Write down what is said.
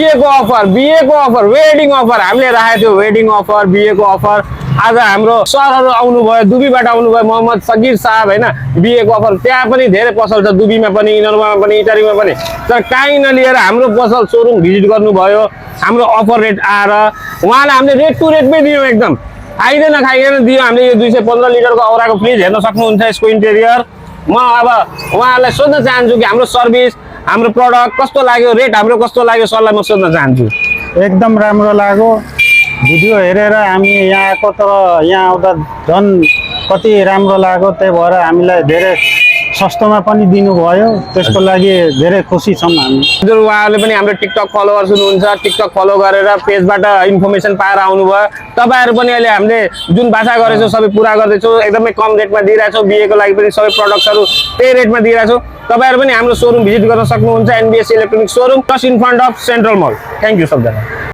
बिएको offer wedding offer हामीले राखेको थियो। वेडिङ अफर बिएको अफर आज हाम्रो सरहरू आउनुभयो, दुबीबाट आउनुभयो, मोहम्मद सगिर साहब होइन। बिएको अफर त्यहाँ पनि धेरै पसल छ, दुबीमा पनि, इनरमा पनि, इटारीमा पनि। तर काहीँ नलिएर हाम्रो पसल सोरुम भिजिट गर्नुभयो, हाम्रो अफर रेट आएर उहाँलाई हामीले रेट टु रेटमै दियौँ। एकदम खाइँदैन खाइँदैन दियो हामीले। यो 215 लिटरको औराको फ्रिज हेर्न सक्नुहुन्छ, यसको इन्टेरियर। म अब उहाँहरूलाई सोध्न चाहन्छु कि हाम्रो सर्भिस, हाम्रो प्रडक्ट कस्तो लाग्यो, रेट हाम्रो कस्तो लाग्यो, सरलाई म सोध्न चाहन्छु। एकदम राम्रो लाग्यो। भिडियो हेरेर हामी यहाँ आएको, तर यहाँ आउँदा झन् कति राम्रो लाग्यो। त्यही भएर हामीलाई धेरै सस्तोमा पनि दिनुभयो, त्यसको लागि धेरै खुसी छौँ हामी। हजुर, उहाँहरूले पनि हाम्रो टिकटक फलोवर्स हुनुहुन्छ, टिकटक फलो गरेर पेजबाट इन्फर्मेसन पाएर आउनुभयो। तपाईँहरू पनि अहिले हामीले जुन बाछा गरेछौँ सबै पुरा गर्दैछौँ, एकदमै कम रेटमा दिइरहेछौँ। बिएको लागि पनि सबै प्रडक्ट्सहरू त्यही रेटमा दिइरहेछौँ। तपाईँहरू पनि हाम्रो सोरुम भिजिट गर्न सक्नुहुन्छ, NBS electronic showroom, just in front of central mall. Thank you सबजना।